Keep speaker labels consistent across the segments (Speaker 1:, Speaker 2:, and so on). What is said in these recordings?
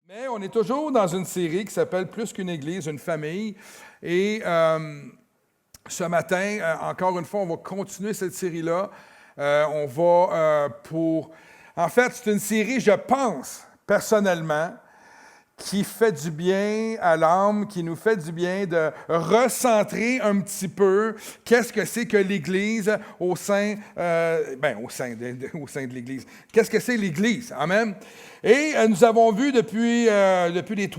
Speaker 1: Mais on est toujours dans une série qui s'appelle Plus qu'une église, une famille. Et ce matin, encore une fois, on va continuer cette série-là. En fait, c'est une série, je pense, personnellement, qui fait du bien à l'âme, qui nous fait du bien de recentrer un petit peu qu'est-ce que c'est que l'Église au sein de l'Église. Qu'est-ce que c'est l'Église? Amen. Et nous avons vu depuis les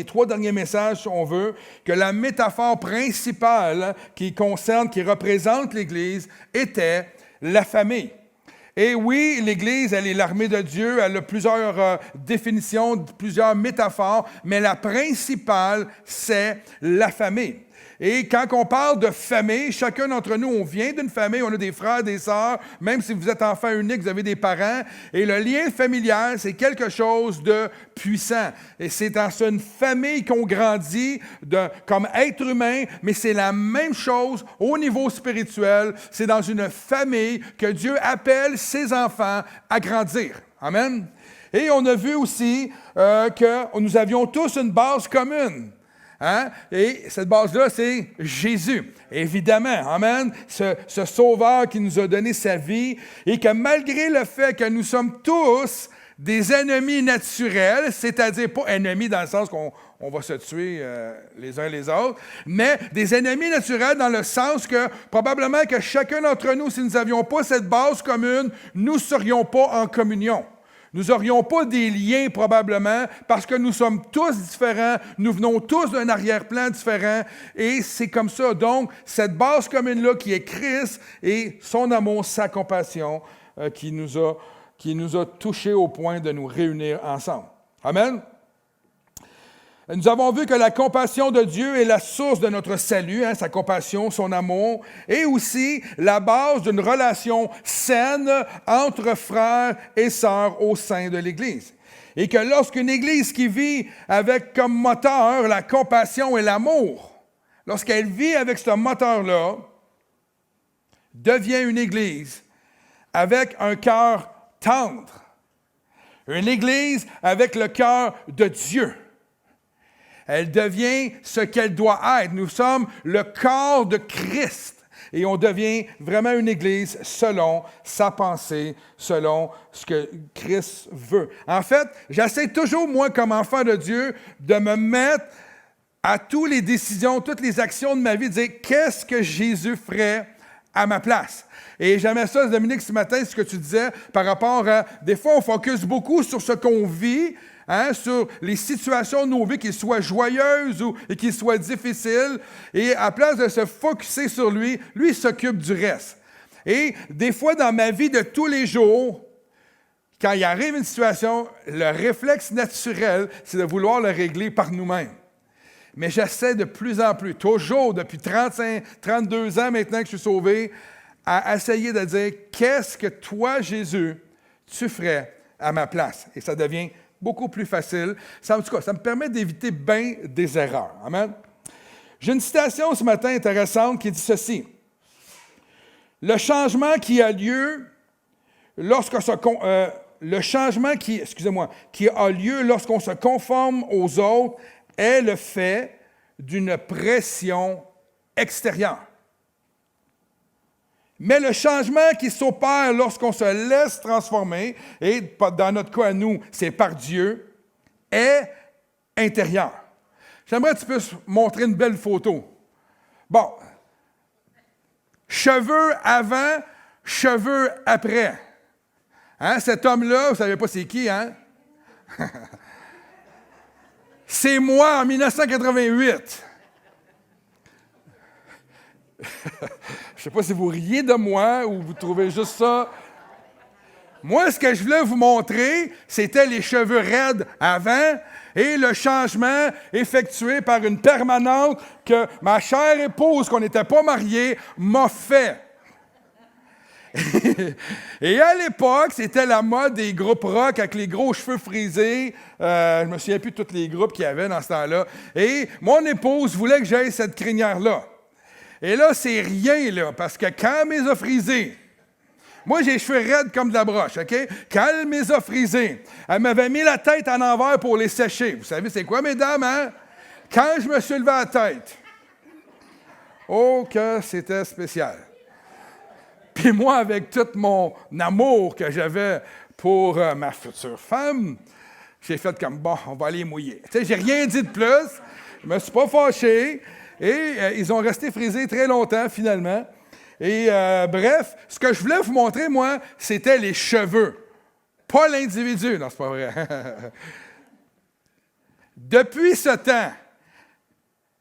Speaker 1: trois derniers messages, si on veut, que la métaphore principale qui représente l'Église était la famille. Et oui, l'Église, elle est l'armée de Dieu, elle a plusieurs définitions, plusieurs métaphores, mais la principale, c'est la famille. Et quand on parle de famille, chacun d'entre nous, on vient d'une famille, on a des frères, des sœurs, même si vous êtes enfant unique, vous avez des parents. Et le lien familial, c'est quelque chose de puissant. Et c'est dans une famille qu'on grandit comme être humain, mais c'est la même chose au niveau spirituel. C'est dans une famille que Dieu appelle ses enfants à grandir. Amen. Et on a vu aussi que nous avions tous une base commune. Hein? Et cette base-là, c'est Jésus, évidemment. Amen. Ce sauveur qui nous a donné sa vie et que malgré le fait que nous sommes tous des ennemis naturels, c'est-à-dire pas ennemis dans le sens qu'on va se tuer les uns les autres, mais des ennemis naturels dans le sens que probablement que chacun d'entre nous, si nous n'avions pas cette base commune, nous ne serions pas en communion. Nous n'aurions pas des liens probablement parce que nous sommes tous différents, nous venons tous d'un arrière-plan différent et c'est comme ça. Donc, cette base commune-là qui est Christ et son amour, sa compassion qui nous a touchés au point de nous réunir ensemble. Amen. Nous avons vu que la compassion de Dieu est la source de notre salut, sa compassion, son amour, et aussi la base d'une relation saine entre frères et sœurs au sein de l'Église. Et que lorsqu'une Église qui vit avec comme moteur la compassion et l'amour, lorsqu'elle vit avec ce moteur-là, devient une Église avec un cœur tendre, une Église avec le cœur de Dieu. Elle devient ce qu'elle doit être. Nous sommes le corps de Christ et on devient vraiment une Église selon sa pensée, selon ce que Christ veut. En fait, j'essaie toujours, moi, comme enfant de Dieu, de me mettre à toutes les décisions, toutes les actions de ma vie, de dire qu'est-ce que Jésus ferait à ma place. Et j'aimais ça, Dominique, ce matin, ce que tu disais par rapport à... Des fois, on focus beaucoup sur ce qu'on vit, sur les situations de nos vies, qu'elles soient joyeuses et qu'elles soient difficiles. Et à place de se focusser sur lui, lui s'occupe du reste. Et des fois, dans ma vie de tous les jours, quand il arrive une situation, le réflexe naturel, c'est de vouloir le régler par nous-mêmes. Mais j'essaie de plus en plus, toujours depuis 32 ans maintenant que je suis sauvé, à essayer de dire qu'est-ce que toi, Jésus, tu ferais à ma place. Et ça devient beaucoup plus facile. En tout cas, ça me permet d'éviter bien des erreurs. Amen. J'ai une citation ce matin intéressante qui dit ceci. Le changement qui a lieu lorsqu'on se conforme aux autres est le fait d'une pression extérieure. Mais le changement qui s'opère lorsqu'on se laisse transformer, et dans notre cas à nous, c'est par Dieu, est intérieur. J'aimerais que tu puisses montrer une belle photo. Bon. Cheveux avant, cheveux après. Cet homme-là, vous ne savez pas c'est qui, hein? C'est moi en 1988. Je ne sais pas si vous riez de moi ou vous trouvez juste ça. Moi, ce que je voulais vous montrer, c'était les cheveux raides avant et le changement effectué par une permanente que ma chère épouse, qu'on n'était pas mariés, m'a fait. Et à l'époque, c'était la mode des groupes rock avec les gros cheveux frisés. Je me souviens plus de tous les groupes qu'il y avait dans ce temps-là. Et mon épouse voulait que j'aille cette crinière-là. Et là, c'est rien, là, parce que quand elle me les a frisés, Moi, j'ai les cheveux raides comme de la broche, OK? Quand elle me les a frisés, elle m'avait mis la tête en envers pour les sécher. Vous savez, c'est quoi, mesdames, hein? Quand je me suis levé la tête, oh, que c'était spécial. Puis moi, avec tout mon amour que j'avais pour ma future femme, j'ai fait comme, bon, on va aller mouiller. Tu sais, j'ai rien dit de plus, je me suis pas fâché, et ils ont resté frisés très longtemps, finalement. Et bref, ce que je voulais vous montrer, moi, c'était les cheveux, pas l'individu. Non, c'est pas vrai. Depuis ce temps,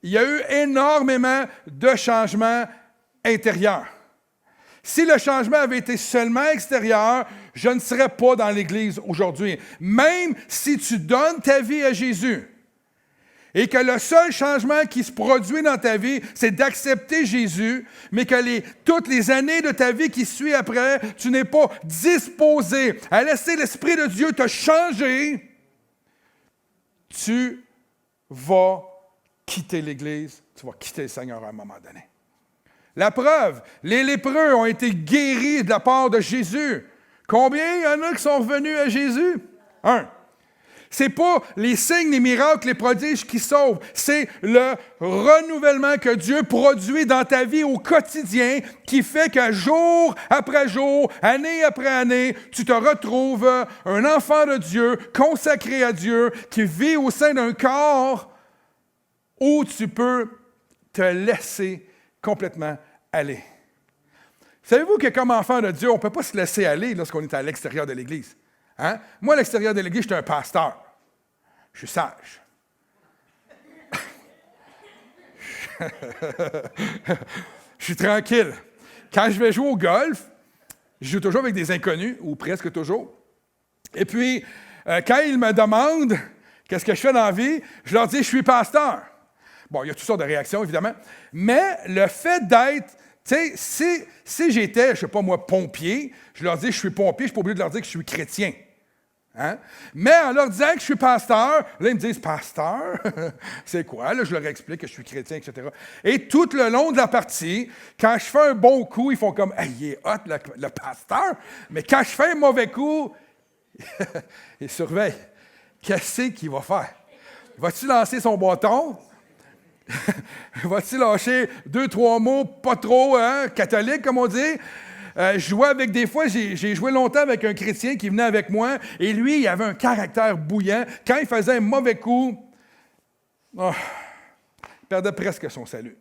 Speaker 1: il y a eu énormément de changements intérieurs. Si le changement avait été seulement extérieur, je ne serais pas dans l'Église aujourd'hui. Même si tu donnes ta vie à Jésus et que le seul changement qui se produit dans ta vie, c'est d'accepter Jésus, mais que toutes les années de ta vie qui suivent après, tu n'es pas disposé à laisser l'Esprit de Dieu te changer, tu vas quitter l'Église, tu vas quitter le Seigneur à un moment donné. La preuve, les lépreux ont été guéris de la part de Jésus. Combien il y en a qui sont revenus à Jésus? 1. Ce n'est pas les signes, les miracles, les prodiges qui sauvent. C'est le renouvellement que Dieu produit dans ta vie au quotidien qui fait que jour après jour, année après année, tu te retrouves un enfant de Dieu, consacré à Dieu, qui vit au sein d'un corps où tu peux te laisser complètement aller. Savez-vous que comme enfant de Dieu, on ne peut pas se laisser aller lorsqu'on est à l'extérieur de l'Église? Hein? Moi, à l'extérieur de l'Église, je suis un pasteur. Je suis sage. Je suis tranquille. Quand je vais jouer au golf, je joue toujours avec des inconnus, ou presque toujours. Et puis, quand ils me demandent qu'est-ce que je fais dans la vie, je leur dis, je suis pasteur. Bon, il y a toutes sortes de réactions, évidemment. Mais le fait d'être, tu sais, si j'étais, je ne sais pas moi, pompier, je leur dis je suis pompier, je ne suis pas obligé de leur dire que je suis chrétien. Hein? Mais en leur disant que je suis pasteur, là, ils me disent, pasteur, c'est quoi? Là, je leur explique que je suis chrétien, etc. Et tout le long de la partie, quand je fais un bon coup, ils font comme, hey, il est hot, le pasteur. Mais quand je fais un mauvais coup, ils surveillent. Qu'est-ce qu'il va faire? Va-t-il lancer son bâton? Va-t-il lâcher 2-3 mots pas trop catholiques, comme on dit? Je jouais avec des fois, j'ai joué longtemps avec un chrétien qui venait avec moi, et lui, il avait un caractère bouillant. Quand il faisait un mauvais coup, il perdait presque son salut.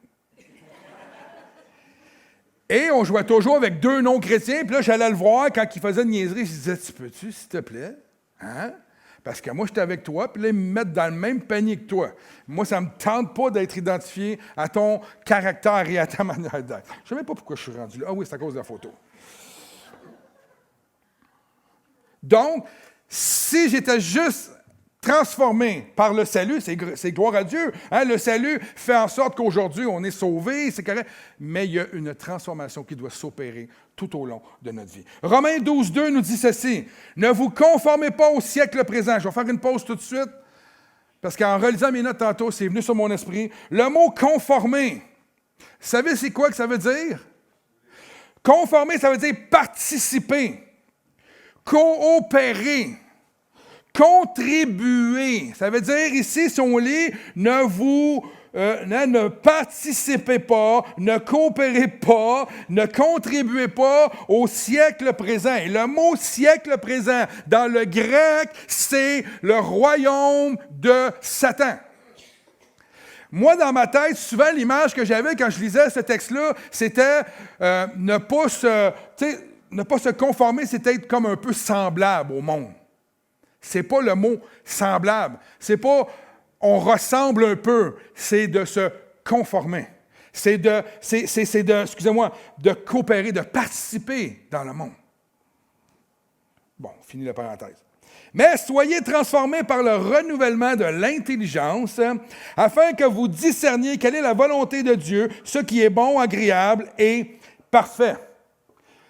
Speaker 1: Et on jouait toujours avec 2 non-chrétiens, puis là, j'allais le voir quand il faisait une niaiserie, je disais, tu peux-tu, s'il te plaît? Hein? Parce que moi, j'étais avec toi, puis là, ils me mettent dans le même panier que toi. Moi, ça ne me tente pas d'être identifié à ton caractère et à ta manière d'être. Je ne sais même pas pourquoi je suis rendu là. Ah oui, c'est à cause de la photo. Donc, si j'étais juste transformé par le salut, c'est gloire à Dieu. Hein? Le salut fait en sorte qu'aujourd'hui, on est sauvé, c'est correct. Mais il y a une transformation qui doit s'opérer tout au long de notre vie. Romains 12:2 nous dit ceci. Ne vous conformez pas au siècle présent. Je vais faire une pause tout de suite, parce qu'en relisant mes notes tantôt, c'est venu sur mon esprit. Le mot « conformer », vous savez c'est quoi que ça veut dire? Conformer, ça veut dire participer, coopérer, contribuer. Ça veut dire ici, si on lit, ne participez pas, ne coopérez pas, ne contribuez pas au siècle présent. Et le mot siècle présent, dans le grec, c'est le royaume de Satan. Moi, dans ma tête, souvent, l'image que j'avais quand je lisais ce texte-là, c'était ne pas se conformer, c'était être comme un peu semblable au monde. C'est pas le mot semblable. C'est pas on ressemble un peu. C'est de se conformer. C'est de coopérer, de participer dans le monde. Bon, fini la parenthèse. Mais soyez transformés par le renouvellement de l'intelligence, afin que vous discerniez quelle est la volonté de Dieu, ce qui est bon, agréable et parfait.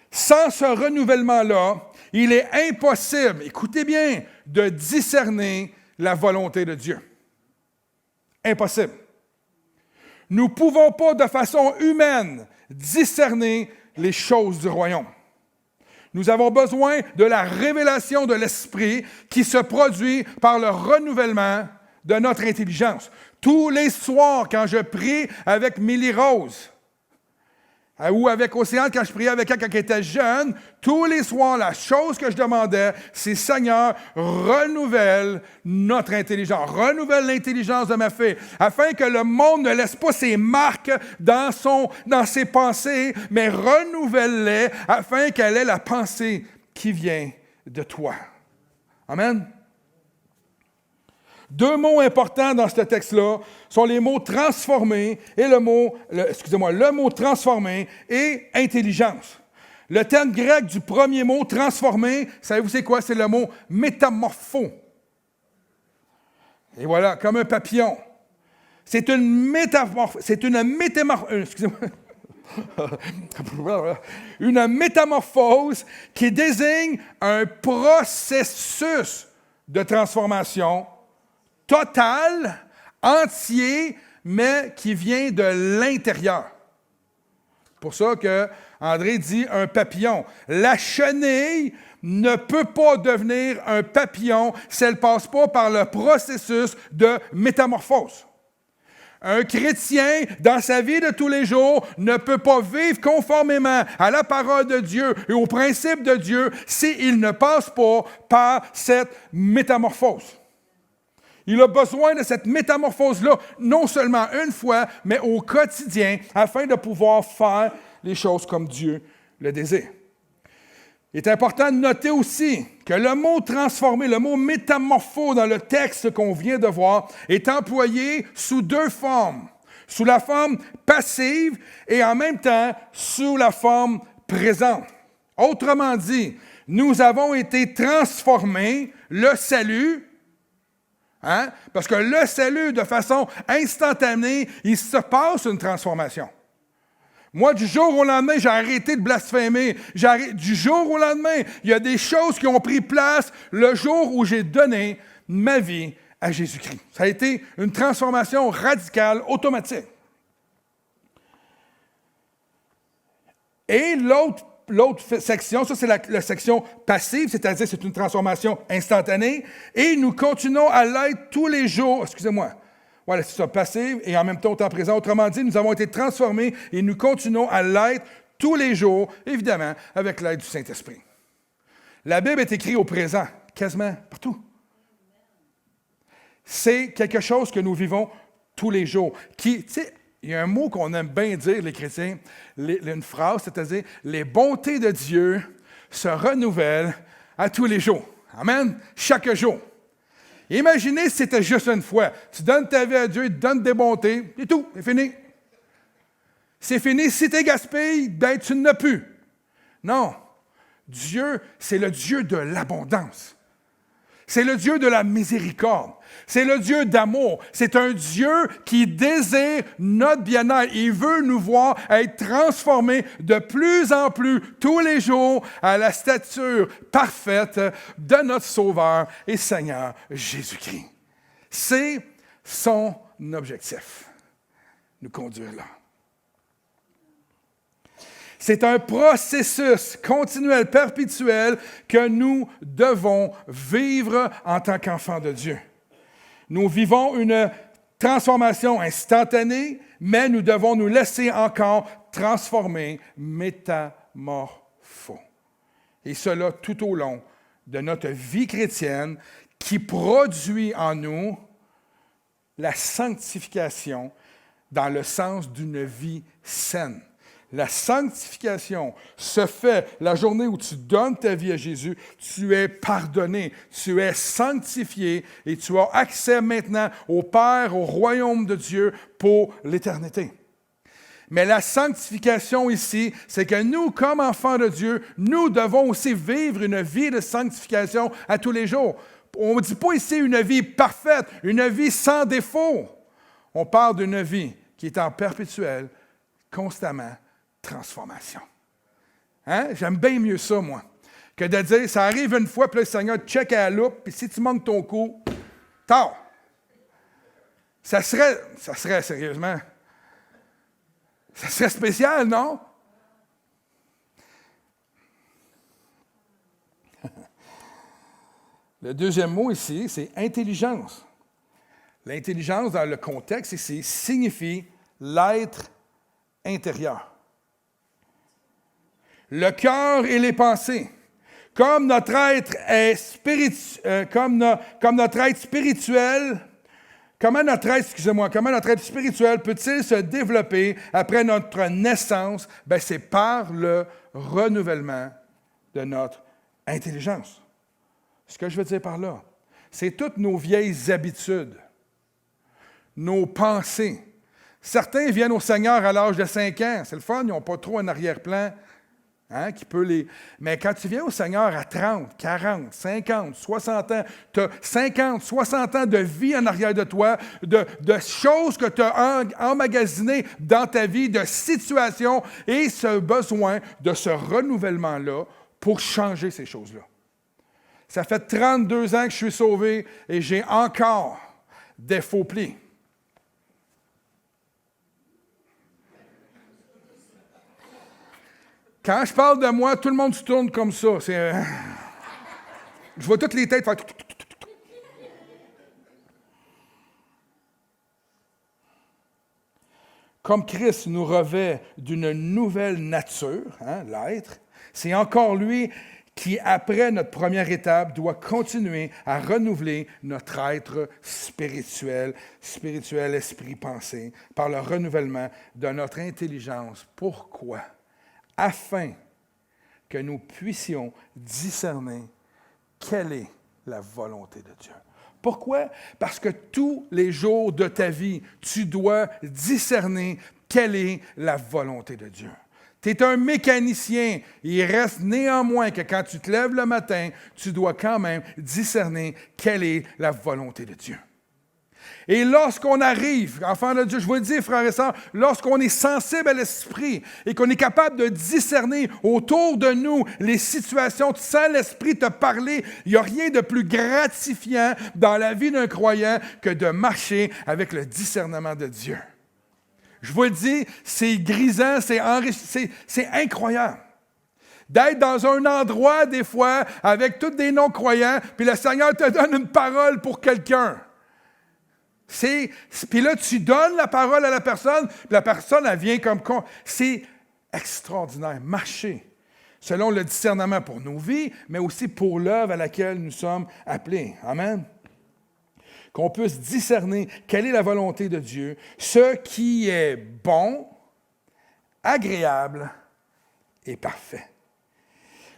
Speaker 1: Sans ce renouvellement-là, il est impossible, écoutez bien, de discerner la volonté de Dieu. Impossible. Nous ne pouvons pas, de façon humaine, discerner les choses du royaume. Nous avons besoin de la révélation de l'Esprit qui se produit par le renouvellement de notre intelligence. Tous les soirs, quand je prie avec Millie Rose, ou avec Océane, quand je priais avec elle quand elle était jeune, tous les soirs, la chose que je demandais, c'est « Seigneur, renouvelle notre intelligence, renouvelle l'intelligence de ma fille, afin que le monde ne laisse pas ses marques dans ses pensées, mais renouvelle-les afin qu'elle ait la pensée qui vient de toi. » Amen. Deux mots importants dans ce texte-là sont les mots transformé et le mot transformé et intelligence. Le terme grec du premier mot transformé, savez-vous c'est quoi? C'est le mot métamorpho. Et voilà, comme un papillon. C'est une métamorphose qui désigne un processus de transformation total, entier, mais qui vient de l'intérieur. C'est pour ça que André dit un papillon. La chenille ne peut pas devenir un papillon si elle ne passe pas par le processus de métamorphose. Un chrétien, dans sa vie de tous les jours, ne peut pas vivre conformément à la parole de Dieu et aux principes de Dieu s'il ne passe pas par cette métamorphose. Il a besoin de cette métamorphose-là, non seulement une fois, mais au quotidien, afin de pouvoir faire les choses comme Dieu le désire. Il est important de noter aussi que le mot transformé, le mot métamorpho dans le texte qu'on vient de voir, est employé sous deux formes. Sous la forme passive et en même temps sous la forme présente. Autrement dit, nous avons été transformés, le salut. Parce que le salut, de façon instantanée, il se passe une transformation. Moi, du jour au lendemain, j'ai arrêté de blasphémer. Du jour au lendemain, il y a des choses qui ont pris place le jour où j'ai donné ma vie à Jésus-Christ. Ça a été une transformation radicale, automatique. Et l'autre section, ça c'est la section passive, c'est-à-dire c'est une transformation instantanée, et nous continuons à l'être tous les jours. Voilà, c'est ça, passive et en même temps au temps présent. Autrement dit, nous avons été transformés et nous continuons à l'être tous les jours, évidemment, avec l'aide du Saint-Esprit. La Bible est écrite au présent, quasiment partout. C'est quelque chose que nous vivons tous les jours. Il y a un mot qu'on aime bien dire, les chrétiens, une phrase, c'est-à-dire « les bontés de Dieu se renouvellent à tous les jours. » Amen? Chaque jour. Imaginez si c'était juste une fois. Tu donnes ta vie à Dieu, il te donne des bontés, c'est tout, c'est fini. C'est fini. Si tu es gaspillé, tu n'as plus. Non. Dieu, c'est le Dieu de l'abondance. C'est le Dieu de la miséricorde. C'est le Dieu d'amour. C'est un Dieu qui désire notre bien-être. Il veut nous voir être transformés de plus en plus tous les jours à la stature parfaite de notre Sauveur et Seigneur Jésus-Christ. C'est son objectif, nous conduire là. C'est un processus continuel, perpétuel que nous devons vivre en tant qu'enfants de Dieu. Nous vivons une transformation instantanée, mais nous devons nous laisser encore transformer, métamorpho. Et cela tout au long de notre vie chrétienne qui produit en nous la sanctification dans le sens d'une vie saine. La sanctification se fait la journée où tu donnes ta vie à Jésus, tu es pardonné, tu es sanctifié et tu as accès maintenant au Père, au royaume de Dieu pour l'éternité. Mais la sanctification ici, c'est que nous, comme enfants de Dieu, nous devons aussi vivre une vie de sanctification à tous les jours. On ne dit pas ici une vie parfaite, une vie sans défaut. On parle d'une vie qui est en perpétuelle, constamment, transformation. J'aime bien mieux ça, moi, que de dire, ça arrive une fois, puis le Seigneur te check à la loupe, puis si tu manques ton coup, tard. Ça serait sérieusement, ça serait spécial, non? Le deuxième mot ici, c'est intelligence. L'intelligence, dans le contexte ici, signifie l'être intérieur. Le cœur et les pensées. Comme notre être est comme notre être spirituel, comment notre être spirituel peut-il se développer après notre naissance? Bien, c'est par le renouvellement de notre intelligence. Ce que je veux dire par là, c'est toutes nos vieilles habitudes, nos pensées. Certains viennent au Seigneur à l'âge de 5 ans. C'est le fun, ils n'ont pas trop un arrière-plan. Qui peut les... Mais quand tu viens au Seigneur à 30, 40, 50, 60 ans, tu as 50, 60 ans de vie en arrière de toi, de choses que tu as emmagasinées dans ta vie, de situations, et ce besoin de ce renouvellement-là pour changer ces choses-là. Ça fait 32 ans que je suis sauvé et j'ai encore des faux plis. Quand je parle de moi, tout le monde se tourne comme ça. Je vois toutes les têtes faire... Comme Christ nous revêt d'une nouvelle nature, l'être, c'est encore lui qui, après notre première étape, doit continuer à renouveler notre être spirituel, esprit, pensée, par le renouvellement de notre intelligence. Pourquoi? Afin que nous puissions discerner quelle est la volonté de Dieu. Pourquoi? Parce que tous les jours de ta vie, tu dois discerner quelle est la volonté de Dieu. Tu es un mécanicien. Il reste néanmoins que quand tu te lèves le matin, tu dois quand même discerner quelle est la volonté de Dieu. Et lorsqu'on arrive, enfants de Dieu, je vous le dis, frères et sœurs, lorsqu'on est sensible à l'esprit et qu'on est capable de discerner autour de nous les situations, tu sens l'esprit te parler, il n'y a rien de plus gratifiant dans la vie d'un croyant que de marcher avec le discernement de Dieu. Je vous le dis, c'est grisant, c'est incroyable. D'être dans un endroit, des fois, avec tous des non-croyants, puis le Seigneur te donne une parole pour quelqu'un. Puis là, tu donnes la parole à la personne, puis la personne, elle vient comme... C'est extraordinaire. Marcher selon le discernement pour nos vies, mais aussi pour l'œuvre à laquelle nous sommes appelés. Amen. Qu'on puisse discerner quelle est la volonté de Dieu, ce qui est bon, agréable et parfait.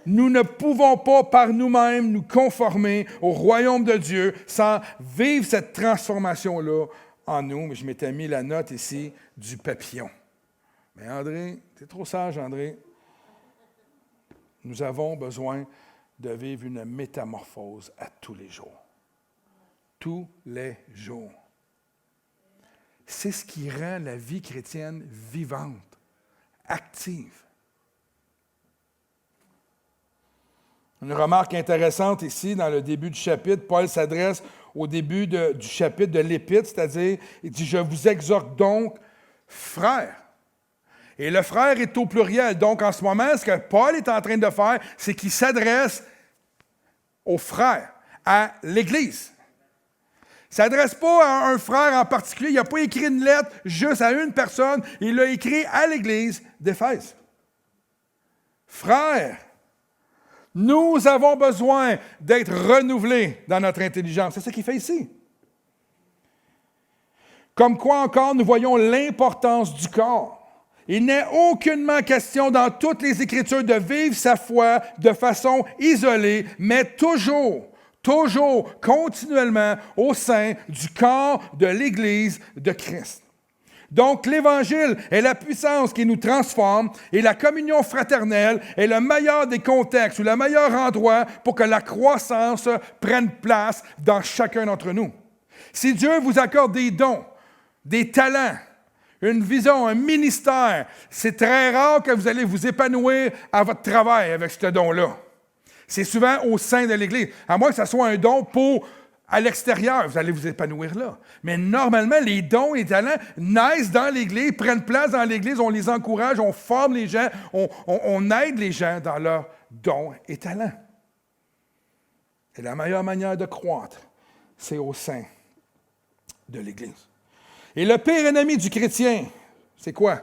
Speaker 1: Nous ne pouvons pas par nous-mêmes nous conformer au royaume de Dieu sans vivre cette transformation-là en nous. Mais je m'étais mis la note ici du papillon. Mais André, tu es trop sage, André. Nous avons besoin de vivre une métamorphose à tous les jours. Tous les jours. C'est ce qui rend la vie chrétienne vivante, active. Une remarque intéressante ici, dans le début du chapitre, Paul s'adresse au début du chapitre de l'Épître, c'est-à-dire, il dit « Je vous exhorte donc, frères ». Et le frère est au pluriel. Donc, en ce moment, ce que Paul est en train de faire, c'est qu'il s'adresse aux frères, à l'Église. Il ne s'adresse pas à un frère en particulier. Il n'a pas écrit une lettre juste à une personne. Il l'a écrit à l'Église d'Éphèse. Frères, nous avons besoin d'être renouvelés dans notre intelligence. C'est ce qu'il fait ici. Comme quoi encore, nous voyons l'importance du corps. Il n'est aucunement question dans toutes les Écritures de vivre sa foi de façon isolée, mais toujours, continuellement au sein du corps de l'Église de Christ. Donc, l'Évangile est la puissance qui nous transforme et la communion fraternelle est le meilleur des contextes ou le meilleur endroit pour que la croissance prenne place dans chacun d'entre nous. Si Dieu vous accorde des dons, des talents, une vision, un ministère, c'est très rare que vous allez vous épanouir à votre travail avec ce don-là. C'est souvent au sein de l'Église. À moins que ce soit un don pour à l'extérieur, vous allez vous épanouir là. Mais normalement, les dons et talents naissent dans l'Église, prennent place dans l'Église, on les encourage, on forme les gens, on aide les gens dans leurs dons et talents. Et la meilleure manière de croître, c'est au sein de l'Église. Et le pire ennemi du chrétien, c'est quoi?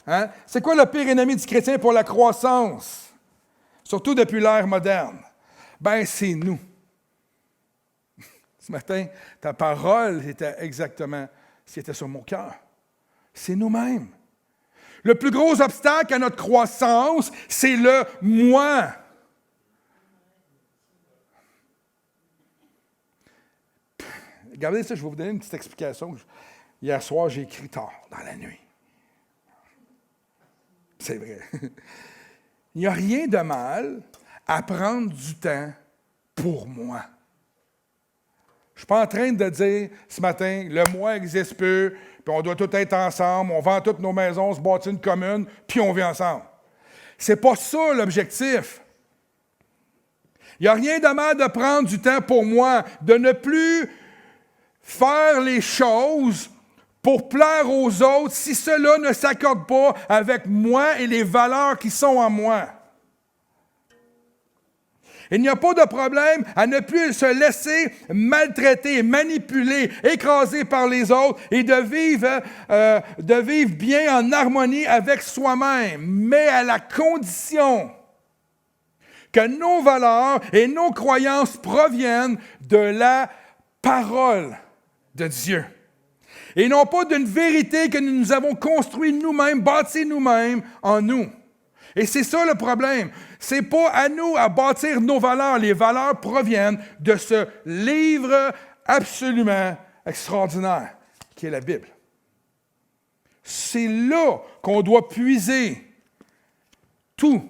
Speaker 1: Hein? C'est quoi le pire ennemi du chrétien pour la croissance? Surtout depuis l'ère moderne. Ben, c'est nous. Ce matin, ta parole était exactement ce qui était sur mon cœur. C'est nous-mêmes. Le plus gros obstacle à notre croissance, c'est le moi. Regardez ça, je vais vous donner une petite explication. Hier soir, j'ai écrit tard, dans la nuit. C'est vrai. Il n'y a rien de mal à prendre du temps pour moi. Je ne suis pas en train de dire ce matin, le moi n'existe plus, puis on doit tout être ensemble, on vend toutes nos maisons, on se bâtit une commune, puis on vit ensemble. C'est pas ça l'objectif. Il n'y a rien de mal de prendre du temps pour moi, de ne plus faire les choses pour plaire aux autres si cela ne s'accorde pas avec moi et les valeurs qui sont en moi. Il n'y a pas de problème à ne plus se laisser maltraiter, manipuler, écraser par les autres et de vivre bien en harmonie avec soi-même, mais à la condition que nos valeurs et nos croyances proviennent de la parole de Dieu. Et non pas d'une vérité que nous avons construite nous-mêmes, bâtie nous-mêmes en nous. Et c'est ça le problème. C'est pas à nous à bâtir nos valeurs. Les valeurs proviennent de ce livre absolument extraordinaire qui est la Bible. C'est là qu'on doit puiser tout.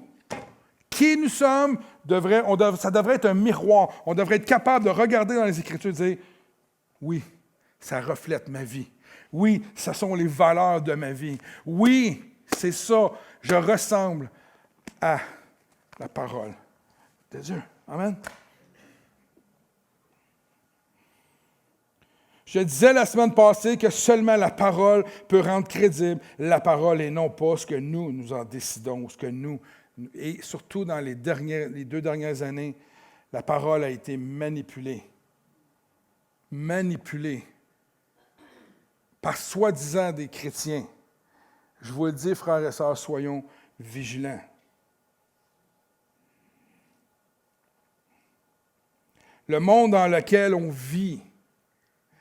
Speaker 1: Qui nous sommes, ça devrait être un miroir. On devrait être capable de regarder dans les Écritures et dire, oui, ça reflète ma vie. Oui, ce sont les valeurs de ma vie. Oui, c'est ça, je ressemble à la parole de Dieu. Amen. Je disais la semaine passée que seulement la parole peut rendre crédible la parole et non pas ce que nous en décidons, ce que nous... Et surtout dans les 2 dernières années, la parole a été manipulée. Manipulée par soi-disant des chrétiens. Je vous le dis, frères et sœurs, soyons vigilants. Le monde dans lequel on vit,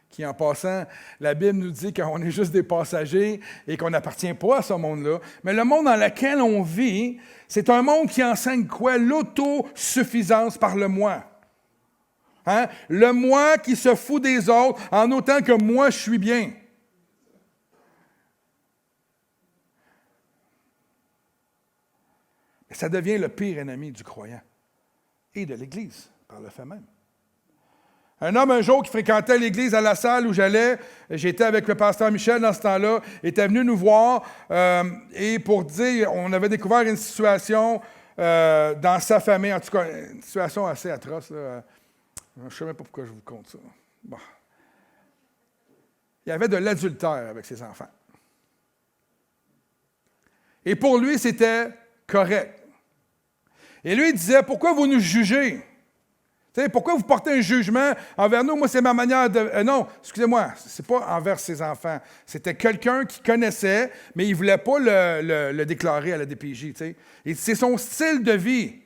Speaker 1: qui en passant, la Bible nous dit qu'on est juste des passagers et qu'on n'appartient pas à ce monde-là, mais le monde dans lequel on vit, c'est un monde qui enseigne quoi? L'autosuffisance par le moi. Hein? Le moi qui se fout des autres en autant que moi je suis bien. Et ça devient le pire ennemi du croyant et de l'Église, par le fait même. Un homme, un jour, qui fréquentait l'Église à la salle où j'allais, j'étais avec le pasteur Michel dans ce temps-là, était venu nous voir et pour dire, on avait découvert une situation dans sa famille, en tout cas, une situation assez atroce. Là. Je ne sais même pas pourquoi je vous conte ça. Bon. Il y avait de l'adultère avec ses enfants. Et pour lui, c'était correct. Et lui, il disait, pourquoi vous nous jugez? Pourquoi vous portez un jugement envers nous? Moi, c'est ma manière de... non, excusez-moi, c'est pas envers ses enfants. C'était quelqu'un qui connaissait, mais il ne voulait pas le déclarer à la DPJ. Et c'est son style de vie.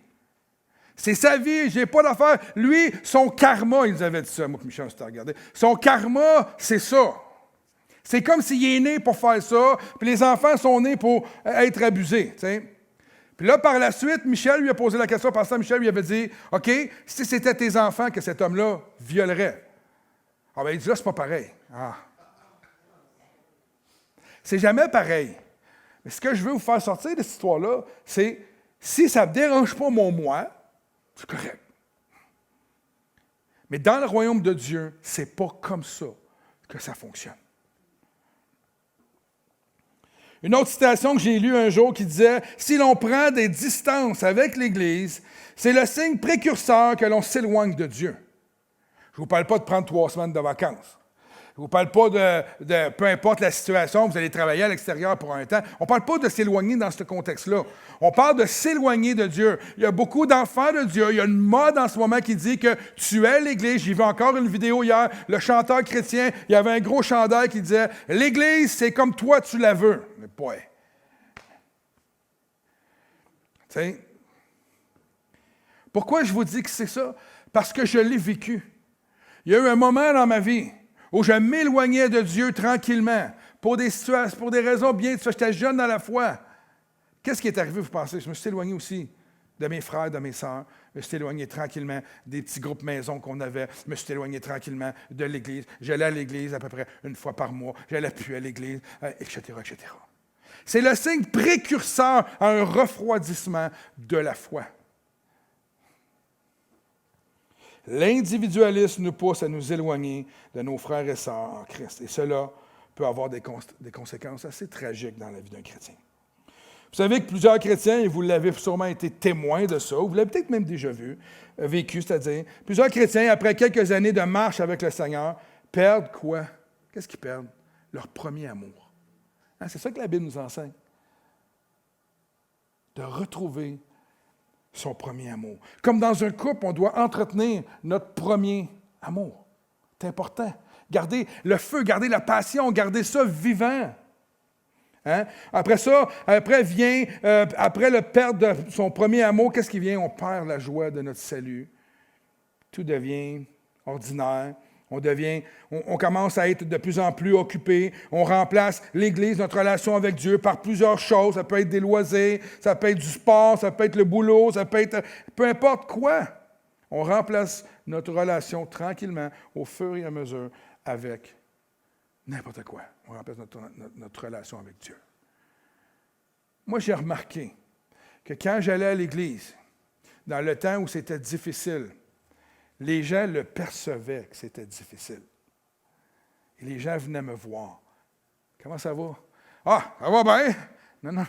Speaker 1: C'est sa vie, je n'ai pas d'affaire. Lui, son karma, il nous avait dit ça. Moi, Michel, s'était regardé. Son karma, c'est ça. C'est comme s'il est né pour faire ça, puis les enfants sont nés pour être abusés. Puis là, par la suite, Michel lui a posé la question, pasteur Michel lui avait dit, OK, si c'était tes enfants que cet homme-là violerait. Ah bien, il dit là, c'est pas pareil. Ah. C'est jamais pareil. Mais ce que je veux vous faire sortir de cette histoire-là, c'est, si ça ne dérange pas mon moi, c'est correct. Mais dans le royaume de Dieu, c'est pas comme ça que ça fonctionne. Une autre citation que j'ai lue un jour qui disait « Si l'on prend des distances avec l'Église, c'est le signe précurseur que l'on s'éloigne de Dieu. » Je ne vous parle pas de prendre 3 semaines de vacances. Je ne vous parle pas de peu importe la situation, vous allez travailler à l'extérieur pour un temps. On ne parle pas de s'éloigner dans ce contexte-là. On parle de s'éloigner de Dieu. Il y a beaucoup d'enfants de Dieu. Il y a une mode en ce moment qui dit que tu es l'Église. J'ai vu encore une vidéo hier. Le chanteur chrétien, il y avait un gros chandail qui disait « L'Église, c'est comme toi, tu la veux. » Mais boy. Tu sais, pourquoi je vous dis que c'est ça? Parce que je l'ai vécu. Il y a eu un moment dans ma vie où je m'éloignais de Dieu tranquillement, pour des situations, pour des raisons bien différentes. J'étais jeune dans la foi. Qu'est-ce qui est arrivé, vous pensez? Je me suis éloigné aussi de mes frères, de mes sœurs. Je me suis éloigné tranquillement des petits groupes maisons qu'on avait. Je me suis éloigné tranquillement de l'Église. J'allais à l'Église à peu près une fois par mois. J'allais plus à l'Église, etc., etc. C'est le signe précurseur à un refroidissement de la foi. L'individualisme nous pousse à nous éloigner de nos frères et sœurs en Christ. Et cela peut avoir des conséquences assez tragiques dans la vie d'un chrétien. Vous savez que plusieurs chrétiens, et vous l'avez sûrement été témoins de ça, ou vous l'avez peut-être même déjà vécu, c'est-à-dire, plusieurs chrétiens, après quelques années de marche avec le Seigneur, perdent quoi? Qu'est-ce qu'ils perdent? Leur premier amour. Hein, c'est ça que la Bible nous enseigne. De retrouver son premier amour. Comme dans un couple, on doit entretenir notre premier amour. C'est important. Garder le feu, garder la passion, garder ça vivant. Hein? Après ça, après le perdre de son premier amour, qu'est-ce qui vient? On perd la joie de notre salut. Tout devient ordinaire. On commence à être de plus en plus occupé. On remplace l'Église, notre relation avec Dieu, par plusieurs choses. Ça peut être des loisirs, ça peut être du sport, ça peut être le boulot, ça peut être peu importe quoi. On remplace notre relation tranquillement, au fur et à mesure, avec n'importe quoi. On remplace notre relation avec Dieu. Moi, j'ai remarqué que quand j'allais à l'Église, dans le temps où c'était difficile, les gens le percevaient que c'était difficile. Et les gens venaient me voir. Comment ça va? Ah, ça va bien? Non.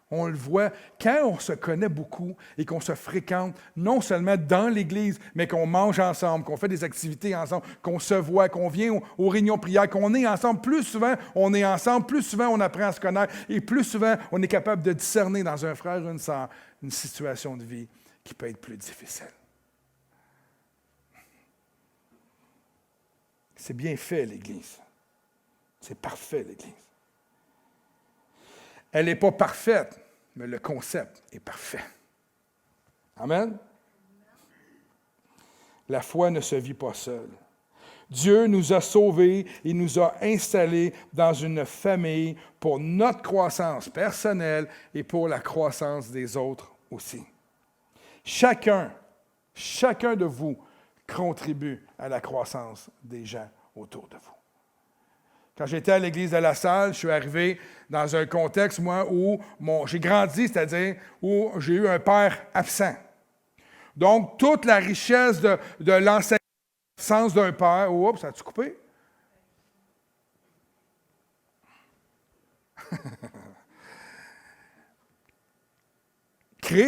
Speaker 1: On le voit. Quand on se connaît beaucoup et qu'on se fréquente, non seulement dans l'Église, mais qu'on mange ensemble, qu'on fait des activités ensemble, qu'on se voit, qu'on vient aux réunions prières, qu'on est ensemble, plus souvent on est ensemble, plus souvent on apprend à se connaître et plus souvent on est capable de discerner dans un frère ou une sœur une situation de vie qui peut être plus difficile. C'est bien fait, l'Église. C'est parfait, l'Église. Elle n'est pas parfaite, mais le concept est parfait. Amen? La foi ne se vit pas seule. Dieu nous a sauvés et nous a installés dans une famille pour notre croissance personnelle et pour la croissance des autres aussi. Chacun de vous contribue à la croissance des gens autour de vous. Quand j'étais à l'église de La Salle, je suis arrivé dans un contexte, moi, où j'ai grandi, c'est-à-dire où j'ai eu un père absent. Donc, toute la richesse de l'enseignement, le sens d'un père... Oups, ça a-tu coupé?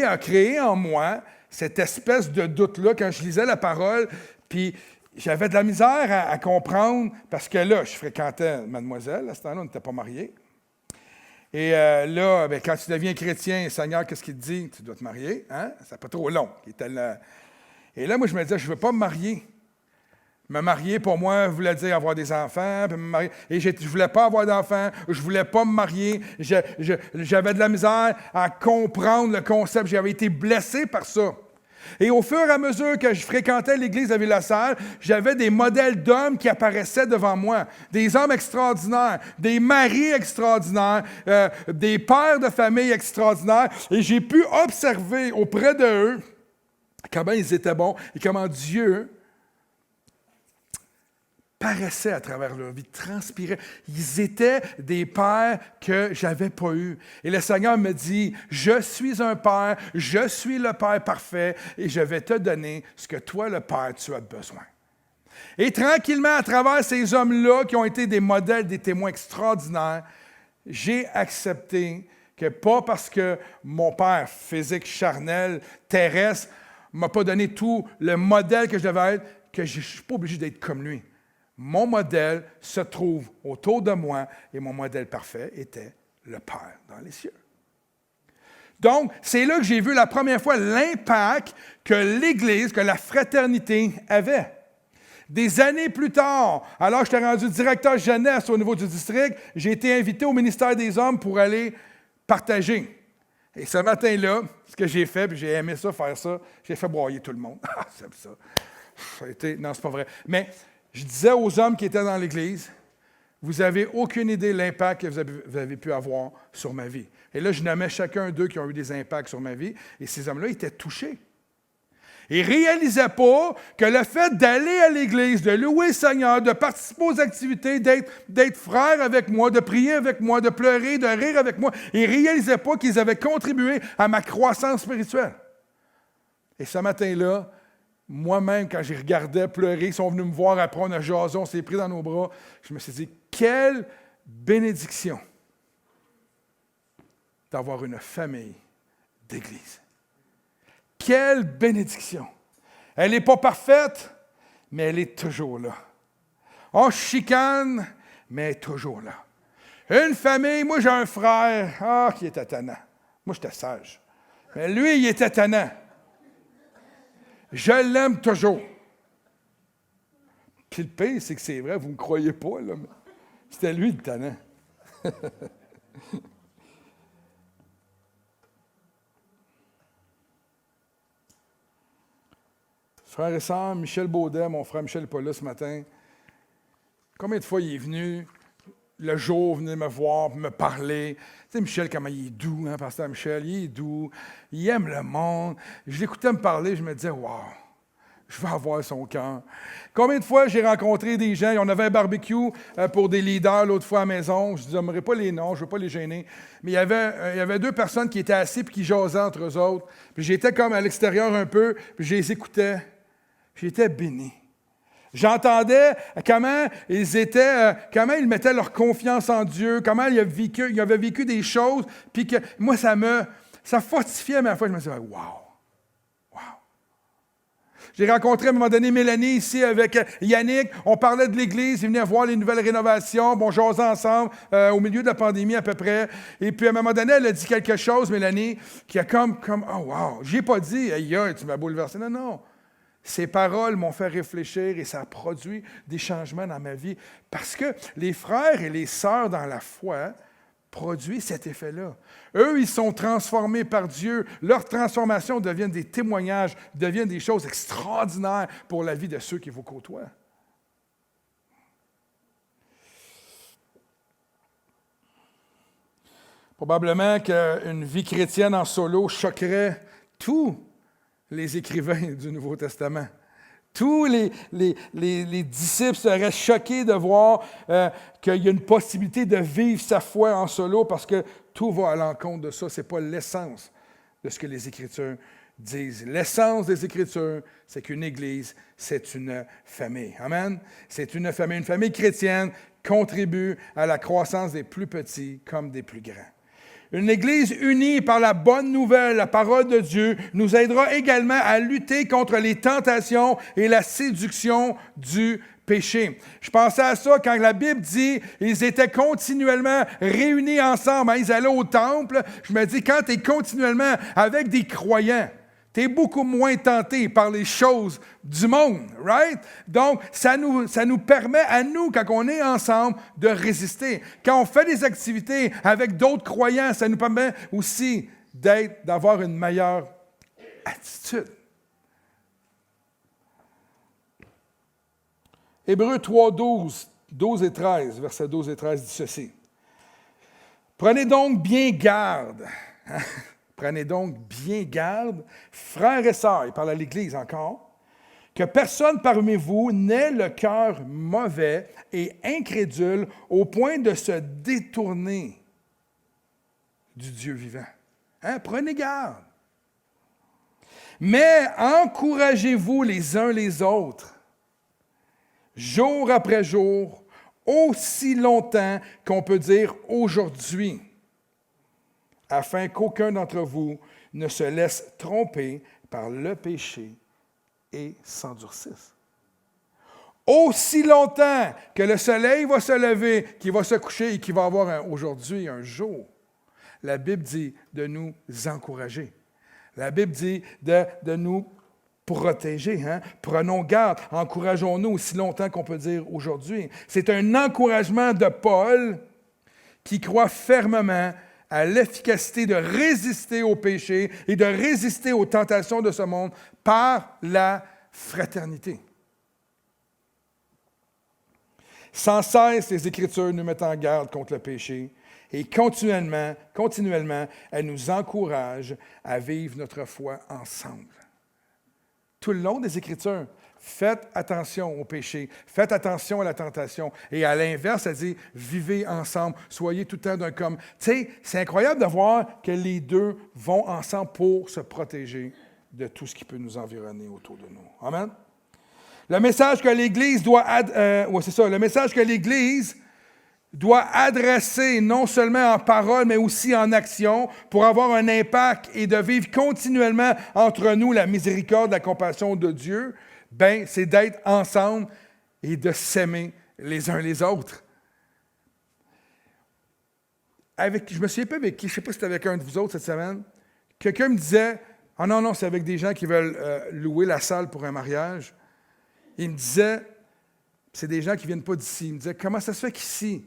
Speaker 1: a créé en moi cette espèce de doute-là quand je lisais la parole, puis j'avais de la misère à comprendre, parce que là, je fréquentais mademoiselle, à ce temps-là, on n'était pas mariés. Et là, quand tu deviens chrétien, Seigneur, qu'est-ce qu'il te dit? Tu dois te marier, hein? C'est pas trop long. Et là, moi, je me disais, je ne veux pas me marier. Me marier, pour moi, voulait dire avoir des enfants. Et je ne voulais pas avoir d'enfants. Je ne voulais pas me marier. J'avais de la misère à comprendre le concept. J'avais été blessé par ça. Et au fur et à mesure que je fréquentais l'église de Ville-la-Salle, j'avais des modèles d'hommes qui apparaissaient devant moi. Des hommes extraordinaires, des maris extraordinaires, des pères de famille extraordinaires. Et j'ai pu observer auprès d'eux comment ils étaient bons et comment Dieu paraissaient à travers leur vie, transpiraient. Ils étaient des pères que je n'avais pas eus. Et le Seigneur me dit, je suis un père, je suis le Père parfait, et je vais te donner ce que toi, le Père, tu as besoin. Et tranquillement, à travers ces hommes-là, qui ont été des modèles, des témoins extraordinaires, j'ai accepté que pas parce que mon père physique, charnel, terrestre, ne m'a pas donné tout le modèle que je devais être, que je ne suis pas obligé d'être comme lui. Mon modèle se trouve autour de moi et mon modèle parfait était le Père dans les cieux. Donc, c'est là que j'ai vu la première fois l'impact que l'Église, que la fraternité avait. Des années plus tard, alors que j'étais rendu directeur jeunesse au niveau du district, j'ai été invité au ministère des Hommes pour aller partager. Et ce matin-là, ce que j'ai fait, puis j'ai aimé ça, faire ça, j'ai fait broyer tout le monde. Ah, c'est ça. Non, c'est pas vrai. Mais je disais aux hommes qui étaient dans l'Église, vous n'avez aucune idée de l'impact que vous avez pu avoir sur ma vie. Et là, je nommais chacun d'eux qui ont eu des impacts sur ma vie, et ces hommes-là étaient touchés. Ils ne réalisaient pas que le fait d'aller à l'Église, de louer le Seigneur, de participer aux activités, d'être frère avec moi, de prier avec moi, de pleurer, de rire avec moi, ils ne réalisaient pas qu'ils avaient contribué à ma croissance spirituelle. Et ce matin-là, moi-même, quand j'y regardais pleurer, ils sont venus me voir après, on a jasé, on s'est pris dans nos bras, je me suis dit, quelle bénédiction d'avoir une famille d'Église. Quelle bénédiction! Elle n'est pas parfaite, mais elle est toujours là. On chicane, mais elle est toujours là. Une famille, moi j'ai un frère, qui était tannant. Moi j'étais sage. Mais lui, il était tannant. Je l'aime toujours. Puis le pire, c'est que c'est vrai, vous ne me croyez pas, là, mais c'était lui le tannant. Frères et sœurs, Michel Baudet, mon frère Michel n'est pas là ce matin. Combien de fois il est venu, le jour, venir me voir, me parler. Tu sais, Michel, comment il est doux, hein, pasteur Michel, il est doux, il aime le monde. Je l'écoutais me parler, je me disais, wow, je vais avoir son cœur. Combien de fois j'ai rencontré des gens, on avait un barbecue pour des leaders l'autre fois à la maison, je ne nommerai pas les noms, je ne veux pas les gêner, mais il y avait deux personnes qui étaient assises et qui jasaient entre eux autres. Puis j'étais comme à l'extérieur un peu, puis je les écoutais. J'étais béni. J'entendais comment ils mettaient leur confiance en Dieu, comment ils avaient vécu des choses, puis que moi, ça fortifiait ma foi. Je me disais, wow, wow. J'ai rencontré à un moment donné Mélanie ici avec Yannick. On parlait de l'Église, ils venaient voir les nouvelles rénovations. Bon, j'osais ensemble au milieu de la pandémie à peu près. Et puis à un moment donné, elle a dit quelque chose, Mélanie, qui a comme oh wow. J'ai pas dit, hey, tu m'as bouleversé. Non, non. Ces paroles m'ont fait réfléchir et ça a produit des changements dans ma vie. Parce que les frères et les sœurs dans la foi produisent cet effet-là. Eux, ils sont transformés par Dieu. Leur transformation devient des témoignages, devient des choses extraordinaires pour la vie de ceux qui vous côtoient. Probablement qu'une vie chrétienne en solo choquerait tous les écrivains du Nouveau Testament. Tous les disciples seraient choqués de voir qu'il y a une possibilité de vivre sa foi en solo parce que tout va à l'encontre de ça. Ce n'est pas l'essence de ce que les Écritures disent. L'essence des Écritures, c'est qu'une Église, c'est une famille. Amen? C'est une famille chrétienne contribue à la croissance des plus petits comme des plus grands. Une Église unie par la bonne nouvelle, la parole de Dieu, nous aidera également à lutter contre les tentations et la séduction du péché. Je pensais à ça quand la Bible dit ils étaient continuellement réunis ensemble, ils allaient au temple. Je me dis, quand tu es continuellement avec des croyants, tu es beaucoup moins tenté par les choses du monde, right? Donc, ça nous permet à nous, quand on est ensemble, de résister. Quand on fait des activités avec d'autres croyants, ça nous permet aussi d'avoir une meilleure attitude. Hébreux 3, 12 et 13, versets 12 et 13 dit ceci. Prenez donc bien garde. Prenez donc bien garde, frères et sœurs, il parle à l'Église encore, que personne parmi vous n'ait le cœur mauvais et incrédule au point de se détourner du Dieu vivant. Prenez garde. Mais encouragez-vous les uns les autres, jour après jour, aussi longtemps qu'on peut dire aujourd'hui, afin qu'aucun d'entre vous ne se laisse tromper par le péché et s'endurcisse. Aussi longtemps que le soleil va se lever, qu'il va se coucher et qu'il va avoir aujourd'hui un jour. La Bible dit de nous encourager. La Bible dit de nous protéger. Hein? Prenons garde, encourageons-nous aussi longtemps qu'on peut dire aujourd'hui. C'est un encouragement de Paul qui croit fermement à l'efficacité de résister au péché et de résister aux tentations de ce monde par la fraternité. Sans cesse, les Écritures nous mettent en garde contre le péché et continuellement, elles nous encouragent à vivre notre foi ensemble. Tout le long des Écritures, faites attention au péché, faites attention à la tentation. Et à l'inverse, elle dit, vivez ensemble, soyez tout le temps d'un comme. Tu sais, c'est incroyable de voir que les deux vont ensemble pour se protéger de tout ce qui peut nous environner autour de nous. Amen? Le message que l'Église doit adresser non seulement en parole, mais aussi en action, pour avoir un impact et de vivre continuellement entre nous la miséricorde, la compassion de Dieu, c'est d'être ensemble et de s'aimer les uns les autres. Je me souviens pas avec qui, je ne sais pas si c'était avec un de vous autres cette semaine, quelqu'un me disait, « Ah non, c'est avec des gens qui veulent louer la salle pour un mariage. » Il me disait, c'est des gens qui ne viennent pas d'ici. Il me disait, comment ça se fait qu'ici,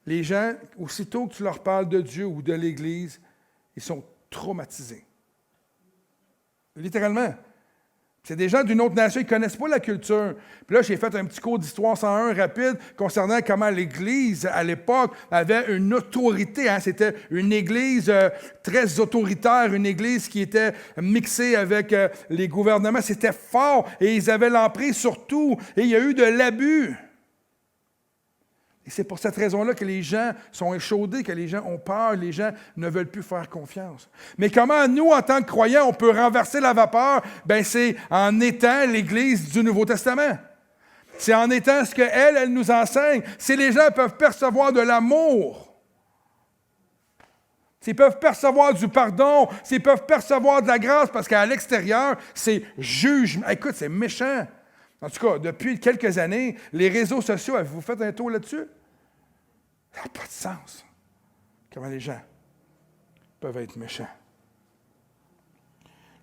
Speaker 1: les gens, aussitôt que tu leur parles de Dieu ou de l'Église, ils sont traumatisés. Littéralement. C'est des gens d'une autre nation, ils ne connaissent pas la culture. Puis là, j'ai fait un petit cours d'Histoire 101 rapide concernant comment l'Église, à l'époque, avait une autorité. Hein? C'était une Église très autoritaire, une Église qui était mixée avec les gouvernements. C'était fort et ils avaient l'emprise sur tout. Et il y a eu de l'abus. Et c'est pour cette raison-là que les gens sont échaudés, que les gens ont peur, les gens ne veulent plus faire confiance. Mais comment nous, en tant que croyants, on peut renverser la vapeur? C'est en étant l'Église du Nouveau Testament. C'est en étant ce qu'elle nous enseigne. Si les gens peuvent percevoir de l'amour, s'ils peuvent percevoir du pardon, s'ils peuvent percevoir de la grâce, parce qu'à l'extérieur, c'est jugement. Écoute, c'est méchant. En tout cas, depuis quelques années, les réseaux sociaux, avez-vous fait un tour là-dessus? Ça n'a pas de sens. Comment les gens peuvent être méchants.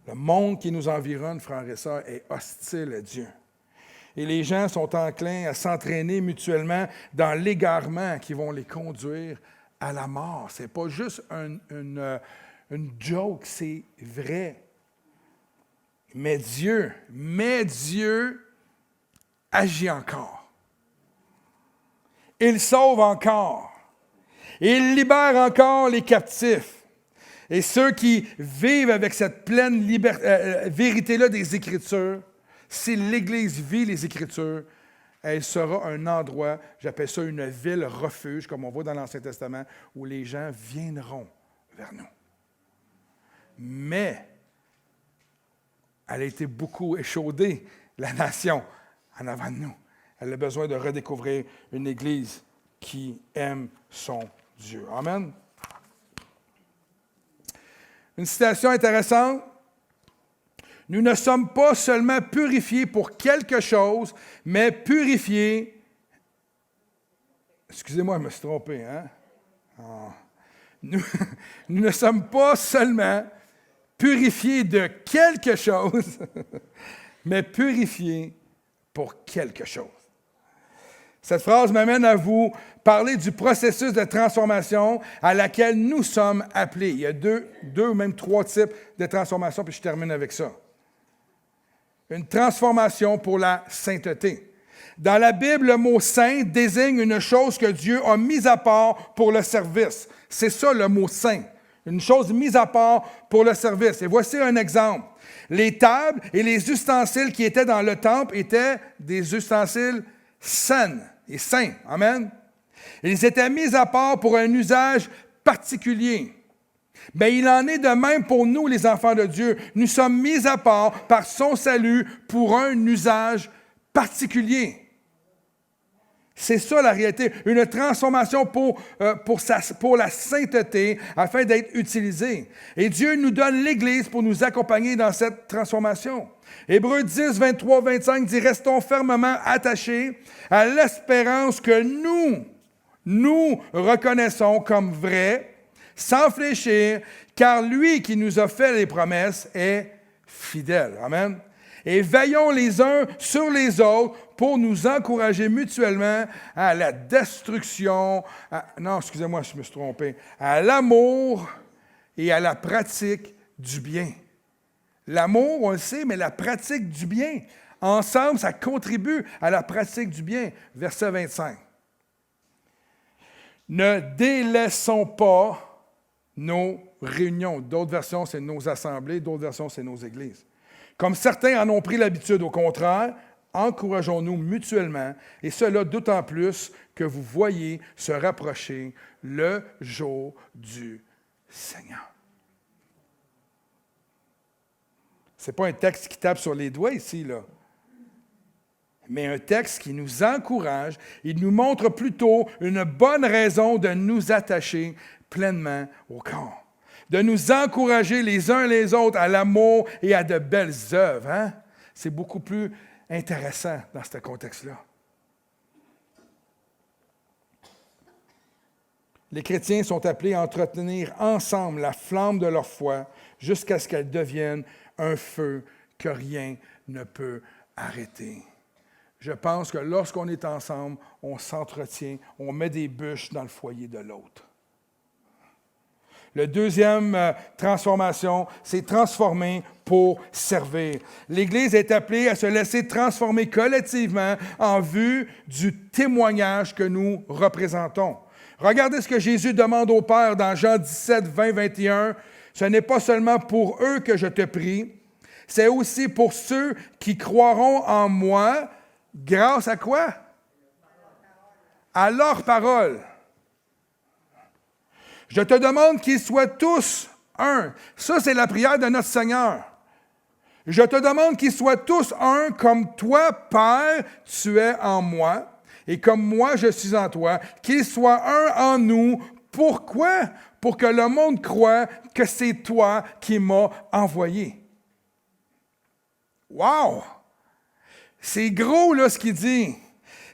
Speaker 1: Le monde qui nous environne, frères et sœurs, est hostile à Dieu. Et les gens sont enclins à s'entraîner mutuellement dans l'égarement qui vont les conduire à la mort. Ce n'est pas juste une joke, c'est vrai. Mais Dieu agit encore. Il sauve encore. Il libère encore les captifs. Et ceux qui vivent avec cette pleine vérité-là des Écritures, si l'Église vit les Écritures, elle sera un endroit, j'appelle ça une ville refuge, comme on voit dans l'Ancien Testament, où les gens viendront vers nous. Mais, elle a été beaucoup échaudée, la nation, en avant de nous. Elle a besoin de redécouvrir une Église qui aime son Dieu. Amen. Une citation intéressante. Nous ne sommes pas seulement purifiés pour quelque chose, mais purifiés. Excusez-moi, je me suis trompé. Hein? Nous ne sommes pas seulement purifiés de quelque chose, mais purifiés pour quelque chose. Cette phrase m'amène à vous parler du processus de transformation à laquelle nous sommes appelés. Il y a deux ou même trois types de transformation, puis je termine avec ça. Une transformation pour la sainteté. Dans la Bible, le mot « saint » désigne une chose que Dieu a mise à part pour le service. C'est ça le mot « saint ». Une chose mise à part pour le service. Et voici un exemple. Les tables et les ustensiles qui étaient dans le temple étaient des ustensiles sains et saints. Amen. Ils étaient mis à part pour un usage particulier. Mais il en est de même pour nous, les enfants de Dieu. Nous sommes mis à part par son salut pour un usage particulier. C'est ça la réalité, une transformation pour la sainteté afin d'être utilisée. Et Dieu nous donne l'Église pour nous accompagner dans cette transformation. Hébreux 10, 23, 25 dit « Restons fermement attachés à l'espérance que nous reconnaissons comme vraie, sans fléchir, car lui qui nous a fait les promesses est fidèle. » Amen. Et veillons les uns sur les autres pour nous encourager mutuellement à la destruction, je me suis trompé, à l'amour et à la pratique du bien. L'amour, on le sait, mais la pratique du bien. Ensemble, ça contribue à la pratique du bien. Verset 25. Ne délaissons pas nos réunions. D'autres versions, c'est nos assemblées. D'autres versions, c'est nos églises. Comme certains en ont pris l'habitude, au contraire, encourageons-nous mutuellement, et cela d'autant plus que vous voyez se rapprocher le jour du Seigneur. Ce n'est pas un texte qui tape sur les doigts ici, là, mais un texte qui nous encourage. Il nous montre plutôt une bonne raison de nous attacher pleinement au corps, de nous encourager les uns les autres à l'amour et à de belles œuvres. Hein? C'est beaucoup plus intéressant dans ce contexte-là. Les chrétiens sont appelés à entretenir ensemble la flamme de leur foi jusqu'à ce qu'elle devienne un feu que rien ne peut arrêter. Je pense que lorsqu'on est ensemble, on s'entretient, on met des bûches dans le foyer de l'autre. La deuxième transformation, c'est transformer pour servir. L'Église est appelée à se laisser transformer collectivement en vue du témoignage que nous représentons. Regardez ce que Jésus demande au Père dans Jean 17, 20, 21. « Ce n'est pas seulement pour eux que je te prie, c'est aussi pour ceux qui croiront en moi, grâce à quoi? À leur parole. Je te demande qu'ils soient tous un. » Ça, c'est la prière de notre Seigneur. Je te demande qu'ils soient tous un, comme toi, Père, tu es en moi, et comme moi, je suis en toi, qu'ils soient un en nous. Pourquoi? Pour que le monde croie que c'est toi qui m'as envoyé. Wow! C'est gros, là, ce qu'il dit.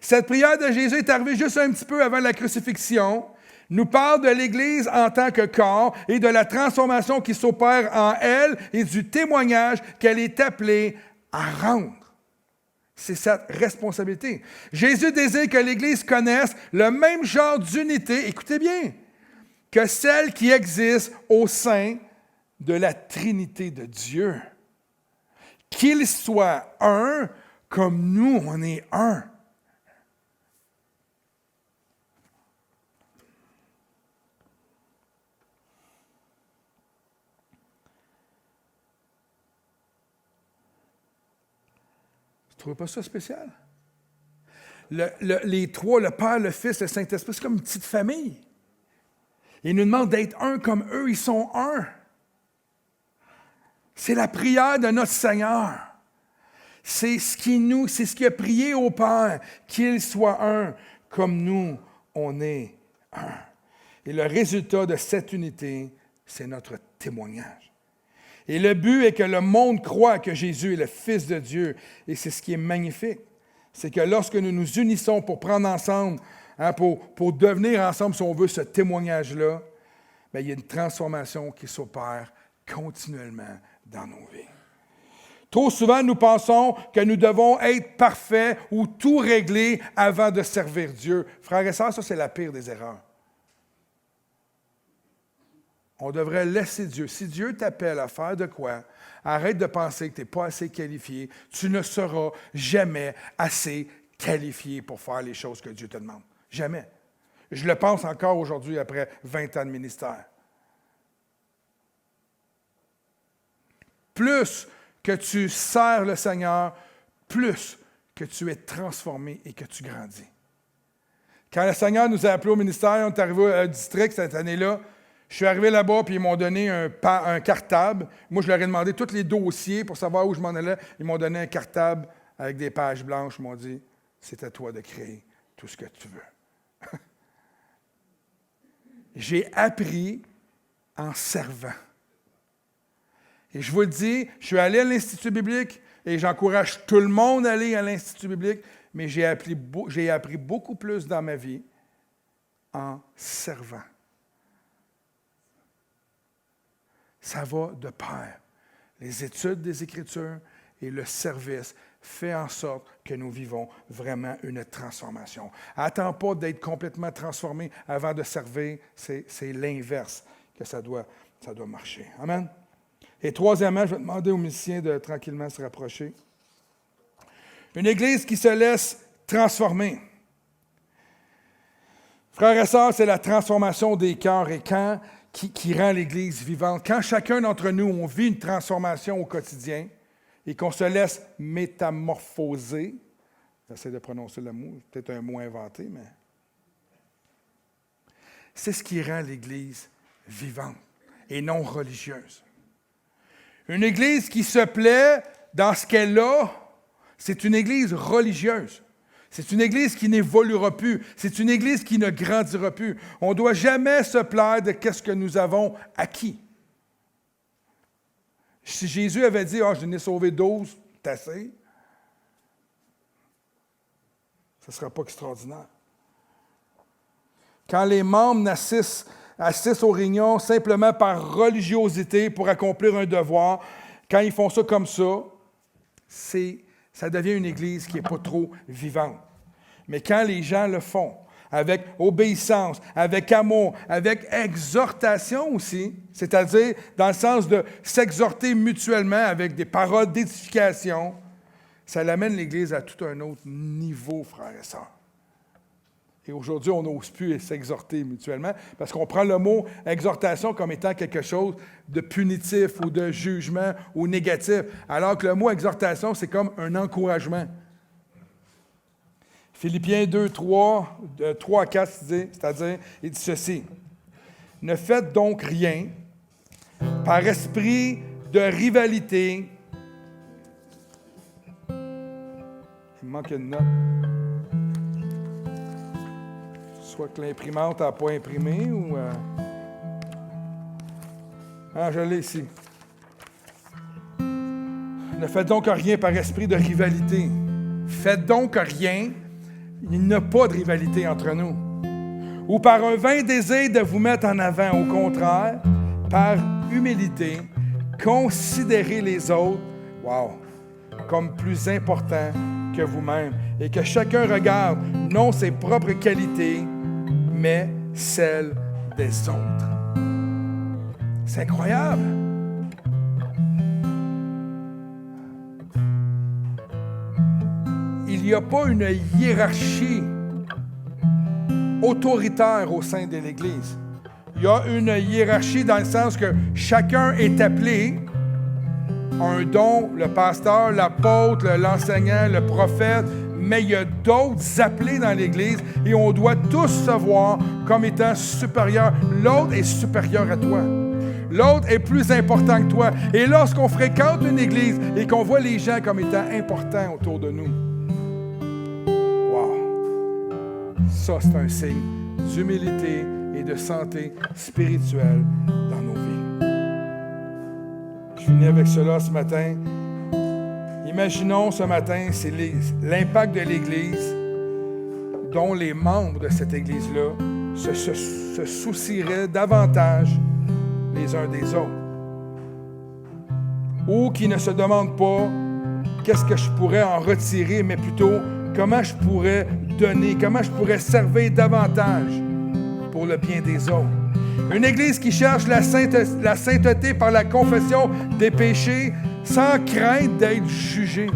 Speaker 1: Cette prière de Jésus est arrivée juste un petit peu avant la crucifixion. Nous parle de l'Église en tant que corps et de la transformation qui s'opère en elle et du témoignage qu'elle est appelée à rendre. C'est sa responsabilité. Jésus désire que l'Église connaisse le même genre d'unité, écoutez bien, que celle qui existe au sein de la Trinité de Dieu. Qu'il soit un comme nous, on est un. Vous ne trouvez pas ça spécial? Les trois, le Père, le Fils, le Saint-Esprit, c'est comme une petite famille. Il nous demande d'être un comme eux, ils sont un. C'est la prière de notre Seigneur. C'est ce qui a prié au Père, qu'il soit un comme nous, on est un. Et le résultat de cette unité, c'est notre témoignage. Et le but est que le monde croit que Jésus est le Fils de Dieu. Et c'est ce qui est magnifique. C'est que lorsque nous nous unissons pour prendre ensemble, pour devenir ensemble, si on veut, ce témoignage-là, bien, il y a une transformation qui s'opère continuellement dans nos vies. Trop souvent, nous pensons que nous devons être parfaits ou tout régler avant de servir Dieu. Frères et sœurs, ça, c'est la pire des erreurs. On devrait laisser Dieu. Si Dieu t'appelle à faire de quoi, arrête de penser que tu n'es pas assez qualifié. Tu ne seras jamais assez qualifié pour faire les choses que Dieu te demande. Jamais. Je le pense encore aujourd'hui après 20 ans de ministère. Plus que tu sers le Seigneur, plus que tu es transformé et que tu grandis. Quand le Seigneur nous a appelés au ministère, on est arrivé au district cette année-là, je suis arrivé là-bas, puis ils m'ont donné un cartable. Moi, je leur ai demandé tous les dossiers pour savoir où je m'en allais. Ils m'ont donné un cartable avec des pages blanches. Ils m'ont dit, c'est à toi de créer tout ce que tu veux. J'ai appris en servant. Et je vous le dis, je suis allé à l'Institut biblique et j'encourage tout le monde à aller à l'Institut biblique, mais j'ai appris beaucoup plus dans ma vie en servant. Ça va de pair. Les études des Écritures et le service fait en sorte que nous vivons vraiment une transformation. Attends pas d'être complètement transformé avant de servir, c'est l'inverse que ça doit marcher. Amen. Et troisièmement, je vais demander aux musiciens de tranquillement se rapprocher. Une Église qui se laisse transformer. Frères et sœurs, c'est la transformation des cœurs et qui rend l'Église vivante. Quand chacun d'entre nous, on vit une transformation au quotidien et qu'on se laisse métamorphoser, j'essaie de prononcer le mot, peut-être un mot inventé, mais c'est ce qui rend l'Église vivante et non religieuse. Une Église qui se plaît dans ce qu'elle a, c'est une Église religieuse. C'est une Église qui n'évoluera plus. C'est une Église qui ne grandira plus. On ne doit jamais se plaire de ce que nous avons acquis. Si Jésus avait dit « je n'ai sauvé 12, c'est assez », ce ne sera pas extraordinaire. Quand les membres assistent aux réunions simplement par religiosité pour accomplir un devoir, quand ils font ça comme ça devient une Église qui n'est pas trop vivante. Mais quand les gens le font, avec obéissance, avec amour, avec exhortation aussi, c'est-à-dire dans le sens de s'exhorter mutuellement avec des paroles d'édification, ça l'amène l'Église à tout un autre niveau, frères et sœurs. Et aujourd'hui, on n'ose plus s'exhorter mutuellement parce qu'on prend le mot exhortation comme étant quelque chose de punitif ou de jugement ou négatif, alors que le mot exhortation, c'est comme un encouragement. Philippiens 2, 3 à 4, c'est-à-dire, il dit ceci. « Ne faites donc rien par esprit de rivalité. » Il me manque une note. Soit que l'imprimante n'a pas imprimé ou... je l'ai ici. Ne faites donc rien par esprit de rivalité. Faites donc rien. Il n'y a pas de rivalité entre nous. Ou par un vain désir de vous mettre en avant. Au contraire, par humilité, considérez les autres, comme plus importants que vous-même. Et que chacun regarde non ses propres qualités, mais celle des autres. C'est incroyable. Il n'y a pas une hiérarchie autoritaire au sein de l'Église. Il y a une hiérarchie dans le sens que chacun est appelé à un don, le pasteur, l'apôtre, l'enseignant, le prophète, mais il y a d'autres appelés dans l'Église et on doit tous se voir comme étant supérieurs. L'autre est supérieur à toi. L'autre est plus important que toi. Et lorsqu'on fréquente une Église et qu'on voit les gens comme étant importants autour de nous, ça, c'est un signe d'humilité et de santé spirituelle dans nos vies. Je finis avec cela ce matin. Imaginons ce matin, c'est l'impact de l'Église dont les membres de cette Église-là se soucieraient davantage les uns des autres. Ou qui ne se demandent pas qu'est-ce que je pourrais en retirer, mais plutôt comment je pourrais donner, comment je pourrais servir davantage pour le bien des autres. Une Église qui cherche la sainteté par la confession des péchés sans crainte d'être jugée.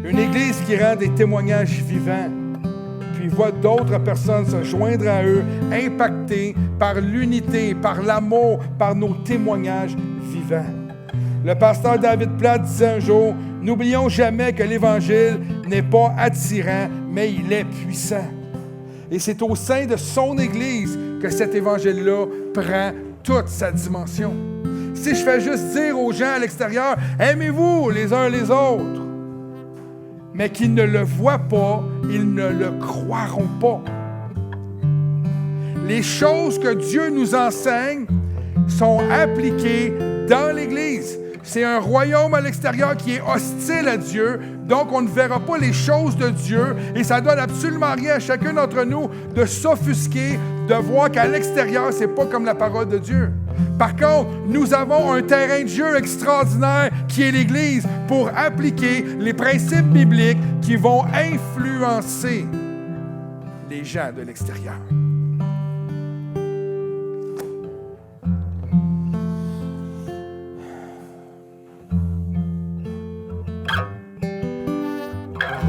Speaker 1: Une Église qui rend des témoignages vivants, puis voit d'autres personnes se joindre à eux, impactées par l'unité, par l'amour, par nos témoignages vivants. Le pasteur David Platt disait un jour, « N'oublions jamais que l'Évangile n'est pas attirant, mais il est puissant. » Et c'est au sein de son Église que cet Évangile-là prend toute sa dimension. Si je fais juste dire aux gens à l'extérieur, « Aimez-vous les uns les autres », mais qui ne le voient pas, ils ne le croiront pas. Les choses que Dieu nous enseigne sont appliquées dans l'Église. C'est un royaume à l'extérieur qui est hostile à Dieu, donc on ne verra pas les choses de Dieu et ça ne donne absolument rien à chacun d'entre nous de s'offusquer, de voir qu'à l'extérieur, ce n'est pas comme la parole de Dieu. Par contre, nous avons un terrain de jeu extraordinaire qui est l'Église pour appliquer les principes bibliques qui vont influencer les gens de l'extérieur.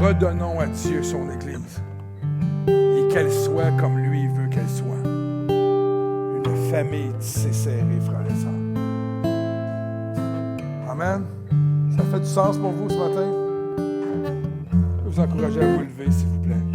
Speaker 1: Redonnons à Dieu son Église et qu'elle soit comme lui veut qu'elle soit. Une famille tissée serrée, frères et sœurs. Amen. Ça fait du sens pour vous ce matin? Je vais vous encourager à vous lever, s'il vous plaît.